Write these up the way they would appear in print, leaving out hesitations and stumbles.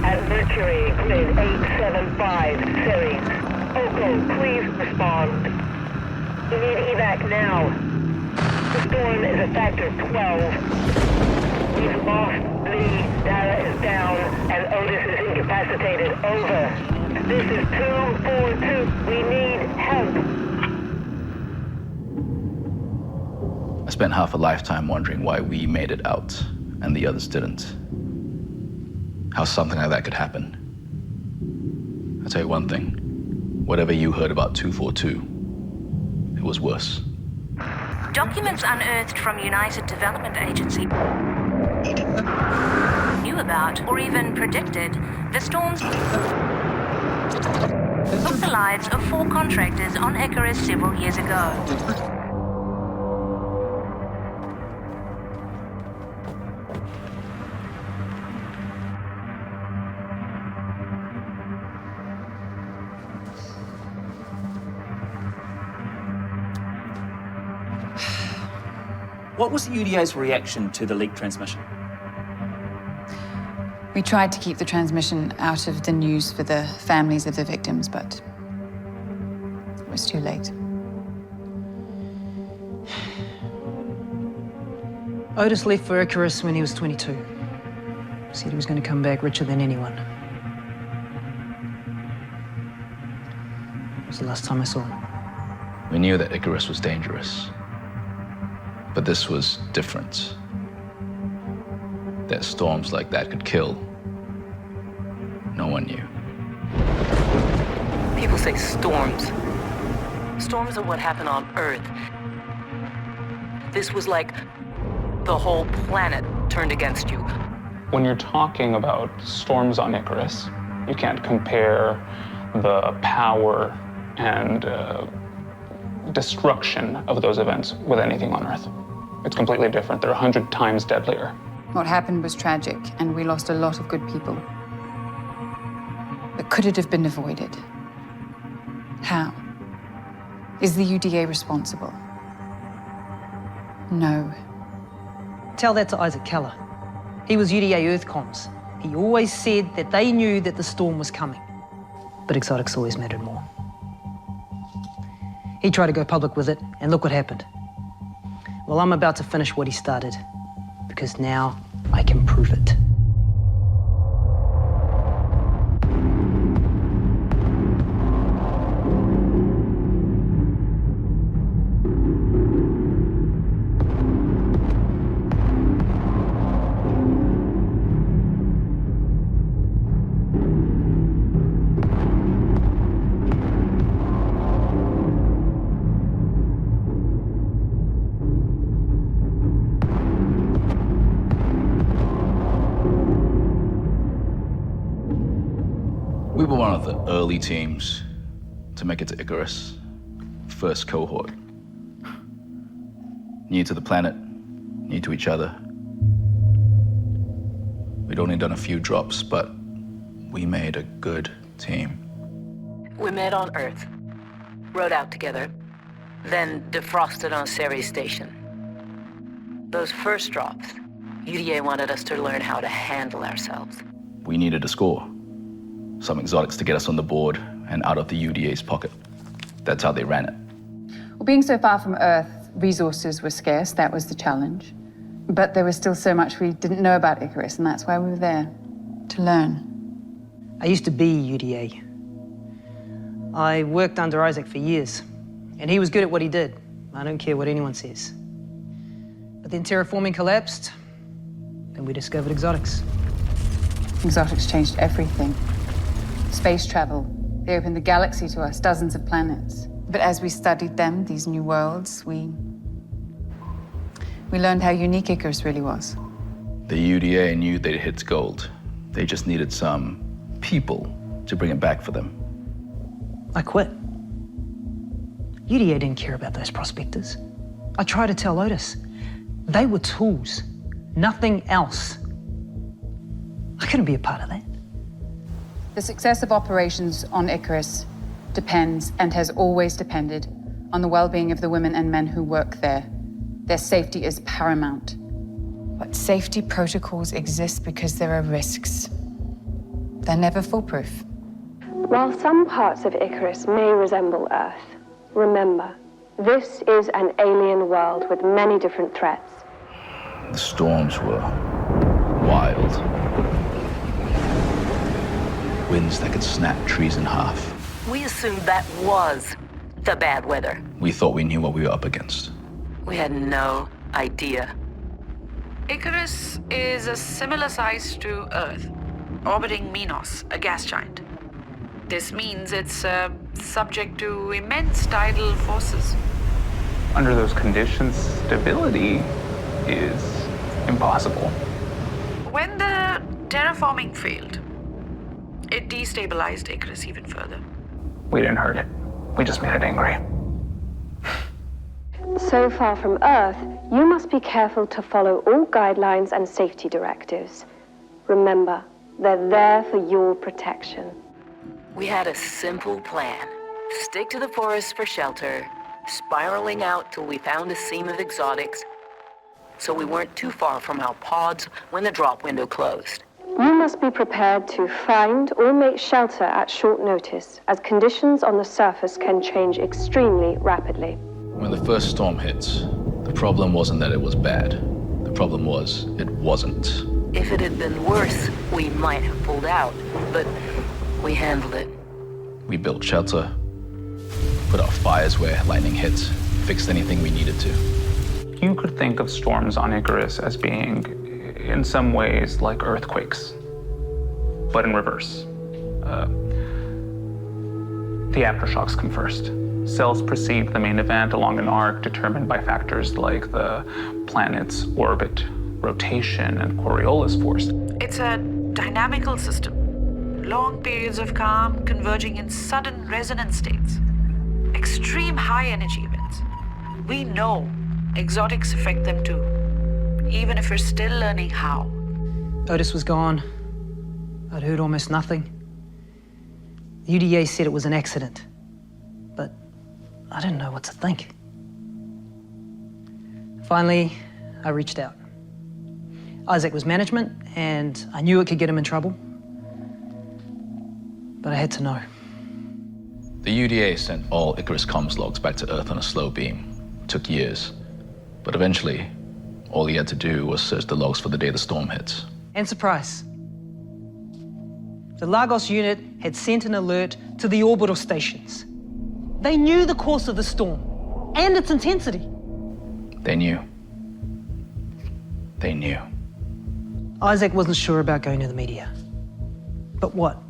At Mercury, grid 875, Ceres. Oko, please respond. We need evac now. The storm is a factor 12. We've lost Lee, data is down, and Otis is incapacitated. Over. This is 242. We need help. I spent half a lifetime wondering why we made it out and the others didn't. How something like that could happen. I'll tell you one thing. Whatever you heard about 242, it was worse. Documents unearthed from United Development Agency knew about, or even predicted, the storms took the lives of 4 contractors on Icarus several years ago. What was the UDA's reaction to the leaked transmission? We tried to keep the transmission out of the news for the families of the victims, but it was too late. Otis left for Icarus when he was 22. Said he was going to come back richer than anyone. That was the last time I saw him. We knew that Icarus was dangerous. But this was different. That storms like that could kill. No one knew. People say storms. Storms are what happen on Earth. This was like the whole planet turned against you. When you're talking about storms on Icarus, you can't compare the power and destruction of those events with anything on Earth. It's completely different. They're 100 times deadlier. What happened was tragic, and we lost a lot of good people. But could it have been avoided? How? Is the UDA responsible? No. Tell that to Isaac Keller. He was UDA Earth Comms. He always said that they knew that the storm was coming. But exotics always mattered more. He tried to go public with it, and look what happened. Well, I'm about to finish what he started, because now I can prove it. We were one of the early teams to make it to Icarus, First Cohort. New to the planet, new to each other. We'd only done a few drops, but we made a good team. We met on Earth, rode out together, then defrosted on Ceres Station. Those first drops, UDA wanted us to learn how to handle ourselves. We needed a score. Some exotics to get us on the board and out of the UDA's pocket. That's how they ran it. Well, being so far from Earth, resources were scarce. That was the challenge. But there was still so much we didn't know about Icarus, and that's why we were there, to learn. I used to be UDA. I worked under Isaac for years, and he was good at what he did. I don't care what anyone says. But then terraforming collapsed, and we discovered exotics. Exotics changed everything. Space travel. They opened the galaxy to us, dozens of planets. But as we studied them, these new worlds, we learned how unique Icarus really was. The UDA knew they'd hit gold. They just needed some people to bring it back for them. I quit. UDA didn't care about those prospectors. I tried to tell Otis. They were tools, nothing else. I couldn't be a part of that. The success of operations on Icarus depends, and has always depended, on the well-being of the women and men who work there. Their safety is paramount. But safety protocols exist because there are risks. They're never foolproof. While some parts of Icarus may resemble Earth, remember, this is an alien world with many different threats. The storms were wild. Winds that could snap trees in half. We assumed that was the bad weather. We thought we knew what we were up against. We had no idea. Icarus is a similar size to Earth, orbiting Minos, a gas giant. This means it's subject to immense tidal forces. Under those conditions, stability is impossible. When the terraforming failed, it destabilized Icarus even further. We didn't hurt it. We just made it angry. So far from Earth, you must be careful to follow all guidelines and safety directives. Remember, they're there for your protection. We had a simple plan. Stick to the forest for shelter, spiraling out till we found a seam of exotics, so we weren't too far from our pods when the drop window closed. You must be prepared to find or make shelter at short notice, as conditions on the surface can change extremely rapidly. When the first storm hit, the problem wasn't that it was bad. The problem was it wasn't. If it had been worse, we might have pulled out, but we handled it. We built shelter, put out fires where lightning hit, fixed anything we needed to. You could think of storms on Icarus as being, in some ways, like earthquakes, but in reverse. The aftershocks come first. Cells precede the main event along an arc determined by factors like the planet's orbit, rotation, and Coriolis force. It's a dynamical system. Long periods of calm converging in sudden resonance states. Extreme high-energy events. We know exotics affect them too, even if we're still learning how. Otis was gone. I'd heard almost nothing. The UDA said it was an accident, but I didn't know what to think. Finally, I reached out. Isaac was management, and I knew it could get him in trouble, but I had to know. The UDA sent all Icarus comms logs back to Earth on a slow beam. It took years, but eventually, all he had to do was search the logs for the day the storm hit. And surprise, the Lagos unit had sent an alert to the orbital stations. They knew the course of the storm and its intensity. They knew. They knew. Isaac wasn't sure about going to the media. But what?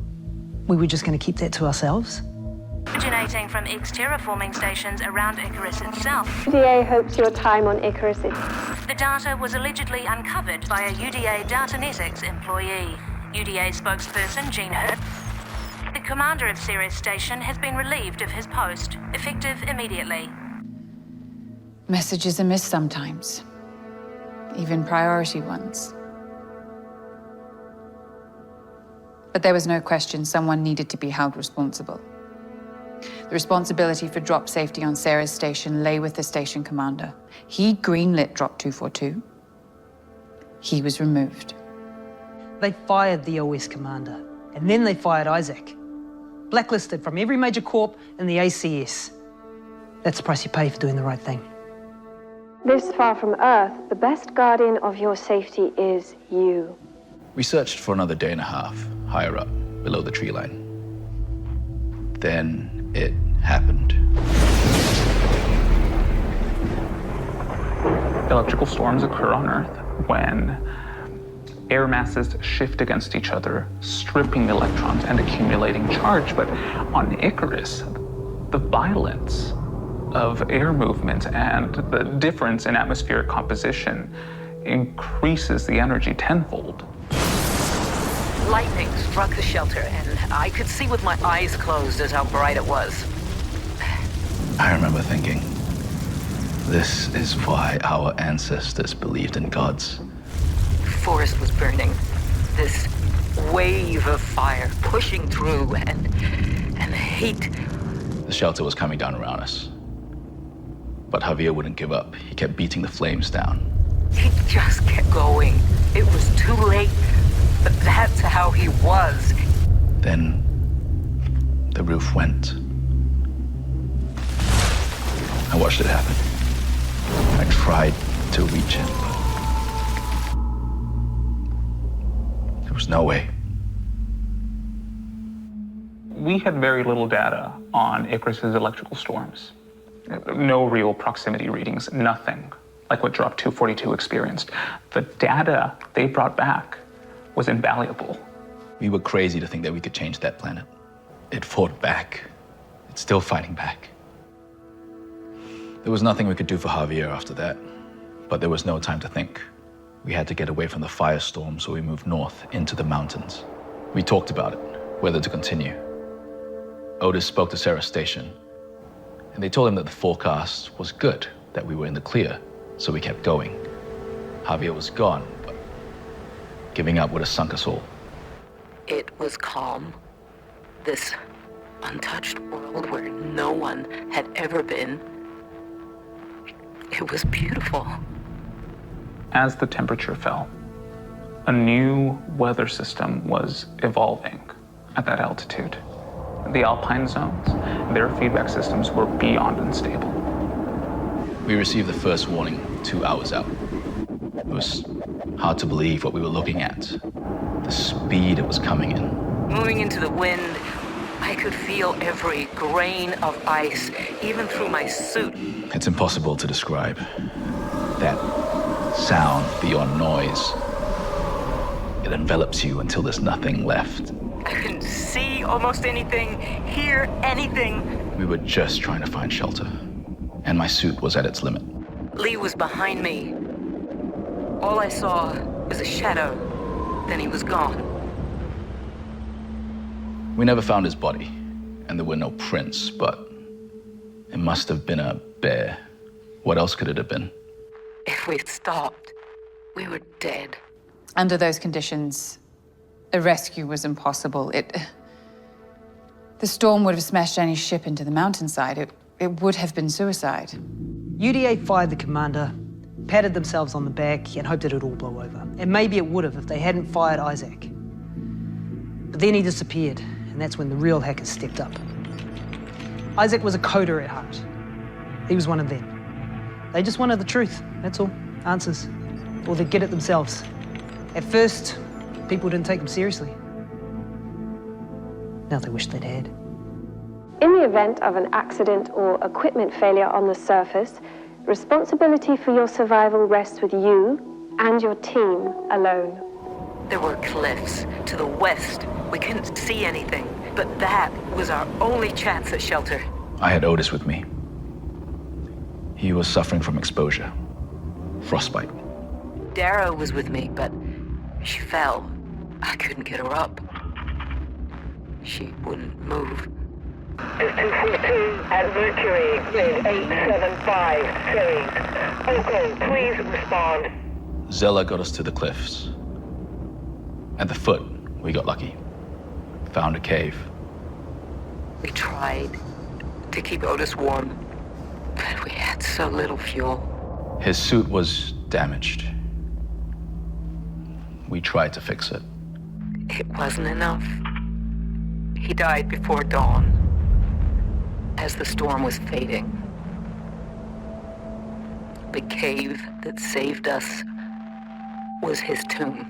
We were just going to keep that to ourselves? Originating from terraforming stations around Icarus itself. UDA hopes your time on Icarus is... The data was allegedly uncovered by a UDA Datanetics employee. UDA spokesperson Gene Hurt. The commander of Ceres Station has been relieved of his post, effective immediately. Messages are missed sometimes, even priority ones. But there was no question someone needed to be held responsible. The responsibility for drop safety on Ceres Station lay with the station commander. He greenlit Drop 242. He was removed. They fired the OS commander, and then they fired Isaac. Blacklisted from every major corp in the ACS. That's the price you pay for doing the right thing. This far from Earth, the best guardian of your safety is you. We searched for another day and a half, higher up, below the tree line. Then it happened. Electrical storms occur on Earth when air masses shift against each other, stripping electrons and accumulating charge. But on Icarus, the violence of air movement and the difference in atmospheric composition increases the energy tenfold. Lightning struck the shelter, and I could see with my eyes closed as how bright it was. I remember thinking, this is why our ancestors believed in gods. The forest was burning. This wave of fire pushing through, and the heat. The shelter was coming down around us. But Javier wouldn't give up. He kept beating the flames down. He just kept going. It was too late, but that's how he was. Then the roof went. I watched it happen. I tried to reach it, but there was no way. We had very little data on Icarus's electrical storms. No real proximity readings, nothing like what Drop 242 experienced. The data they brought back was invaluable. We were crazy to think that we could change that planet. It fought back. It's still fighting back. There was nothing we could do for Javier after that, but there was no time to think. We had to get away from the firestorm, so we moved north into the mountains. We talked about it, whether to continue. Otis spoke to Sarah's station, and they told him that the forecast was good, that we were in the clear, so we kept going. Javier was gone, but giving up would have sunk us all. It was calm. This untouched world where no one had ever been. It was beautiful. As the temperature fell, a new weather system was evolving at that altitude. The alpine zones, their feedback systems were beyond unstable. We received the first warning 2 hours out. It was hard to believe what we were looking at. The speed it was coming in. Moving into the wind, I could feel every grain of ice, even through my suit. It's impossible to describe. That sound beyond noise. It envelops you until there's nothing left. I couldn't see almost anything, hear anything. We were just trying to find shelter, and my suit was at its limit. Lee was behind me. All I saw was a shadow. Then he was gone. We never found his body, and there were no prints, but it must have been a bear. What else could it have been? If we'd stopped, we were dead. Under those conditions, a rescue was impossible. The storm would have smashed any ship into the mountainside. It would have been suicide. UDA fired the commander, patted themselves on the back, and hoped that it'd all blow over. And maybe it would have if they hadn't fired Isaac. But then he disappeared, and that's when the real hackers stepped up. Isaac was a coder at heart. He was one of them. They just wanted the truth, that's all. Answers. Or they'd get it themselves. At first, people didn't take them seriously. Now they wish they'd had. In the event of an accident or equipment failure on the surface, responsibility for your survival rests with you and your team alone. There were cliffs to the west. We couldn't see anything, but that was our only chance at shelter. I had Otis with me. He was suffering from exposure, frostbite. Dara was with me, but she fell. I couldn't get her up. She wouldn't move. Is 242 at Mercury, grid 875, Ceres. Oko, please respond. Zella got us to the cliffs. At the foot, we got lucky. Found a cave. We tried to keep Otis warm, but we had so little fuel. His suit was damaged. We tried to fix it. It wasn't enough. He died before dawn, as the storm was fading. The cave that saved us was his tomb.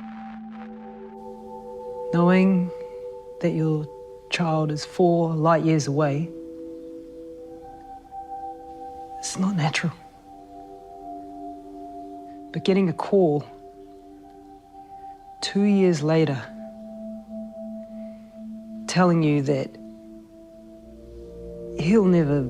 Knowing that your child is 4 light years away, it's not natural. But getting a call 2 years later telling you that he'll never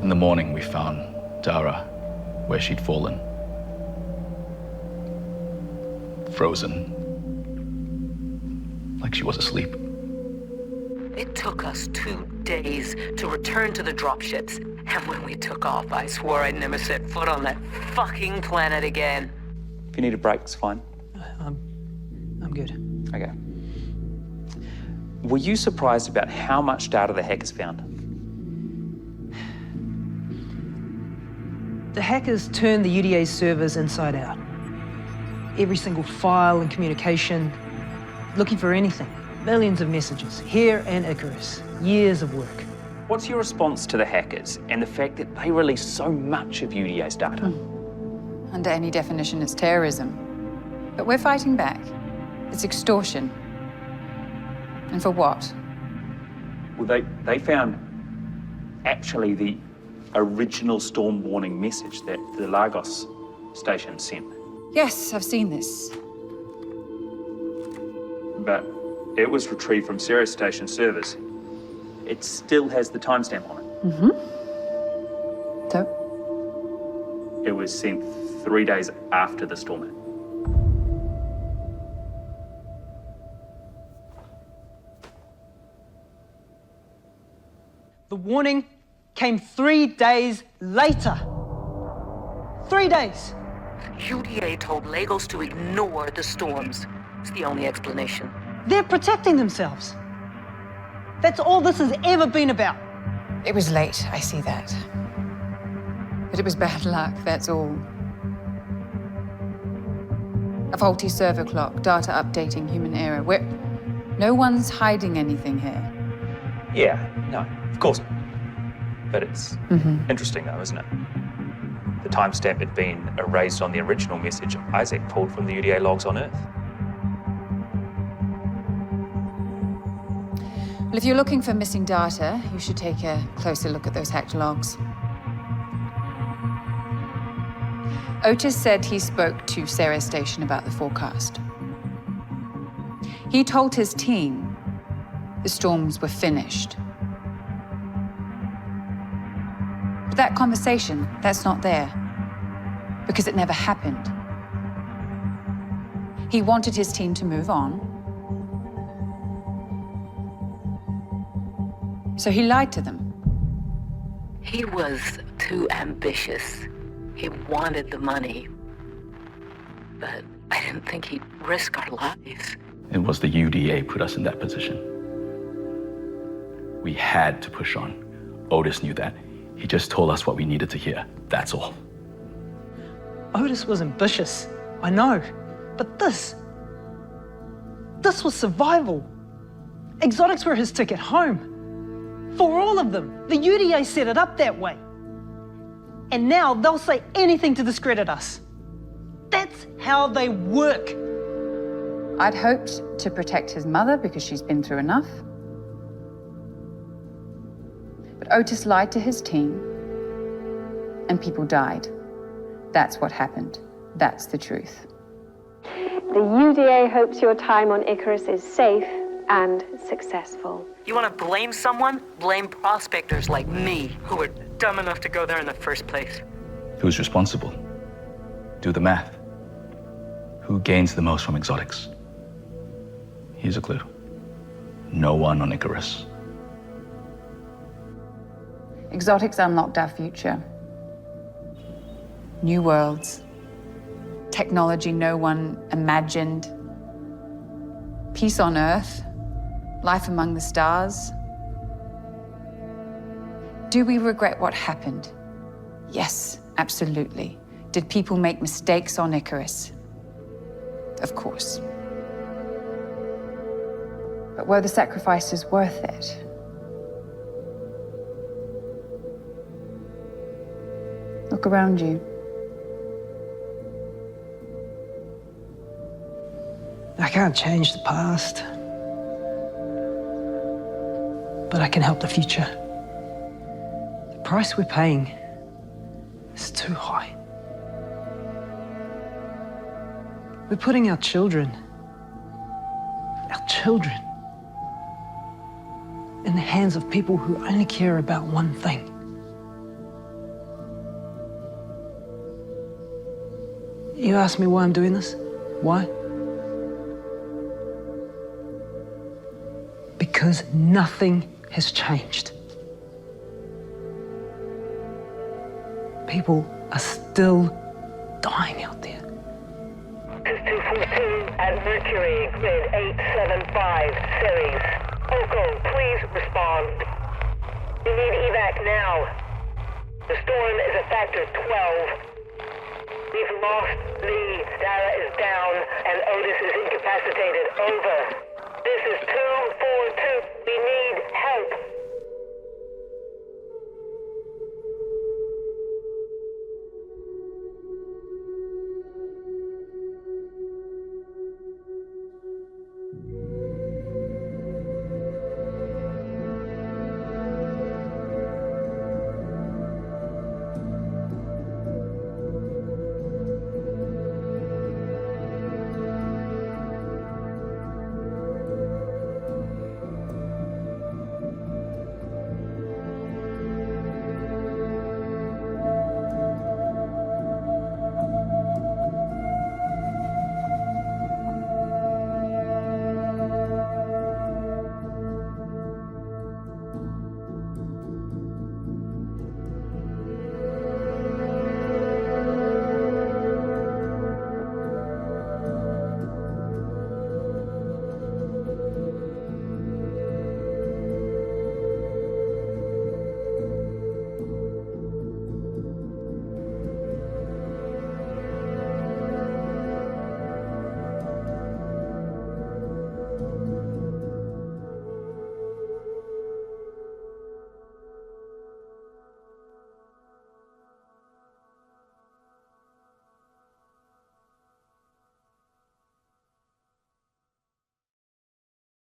In the morning, we found Dara where she'd fallen. Frozen. Like she was asleep. It took us 2 days to return to the dropships. And when we took off, I swore I'd never set foot on that fucking planet again. If you need a break, it's fine. I'm good. Okay. Were you surprised about how much data the hackers found? The hackers turned the UDA's servers inside out. Every single file and communication, looking for anything. Millions of messages, here and Icarus. Years of work. What's your response to the hackers and the fact that they release so much of UDA's data? Under any definition, it's terrorism. But we're fighting back. It's extortion. And for what? Well, they found actually the original storm warning message that the Lagos station sent. Yes, I've seen this. But it was retrieved from Ceres station servers. It still has the timestamp on it. Mm-hmm. So? It was sent 3 days after the storm hit. The warning came 3 days later. 3 days. UDA told Lagos to ignore the storms. It's the only explanation. They're protecting themselves. That's all this has ever been about. It was late, I see that. But it was bad luck, that's all. A faulty server clock, data updating, human error. No one's hiding anything here. Yeah, no, of course not. But it's interesting though, isn't it? The timestamp had been erased on the original message Isaac pulled from the UDA logs on Earth. Well, if you're looking for missing data, you should take a closer look at those hacked logs. Otis said he spoke to Ceres Station about the forecast. He told his team the storms were finished. But that conversation, that's not there, because it never happened. He wanted his team to move on, so he lied to them. He was too ambitious. He wanted the money. But I didn't think he'd risk our lives. It was the UDA put us in that position. We had to push on. Otis knew that. He just told us what we needed to hear. That's all. Otis was ambitious, I know. But this was survival. Exotics were his ticket home. For all of them, the UDA set it up that way. And now they'll say anything to discredit us. That's how they work. I'd hoped to protect his mother because she's been through enough. But Otis lied to his team, and people died. That's what happened. That's the truth. The UDA hopes your time on Icarus is safe and successful. You want to blame someone? Blame prospectors like me, who were dumb enough to go there in the first place. Who's responsible? Do the math. Who gains the most from exotics? Here's a clue. No one on Icarus. Exotics unlocked our future. New worlds. Technology no one imagined. Peace on Earth. Life among the stars. Do we regret what happened? Yes, absolutely. Did people make mistakes on Icarus? Of course. But were the sacrifices worth it? Look around you. I can't change the past, but I can help the future. The price we're paying is too high. We're putting our children, in the hands of people who only care about one thing: You ask me why I'm doing this? Why? Because nothing has changed. People are still dying out there. 242 at Mercury, grid 875, Ceres. Oko, please respond. You need evac now. The storm is a factor 12. We've lost leads, data is down, and Otis is incapacitated. Over.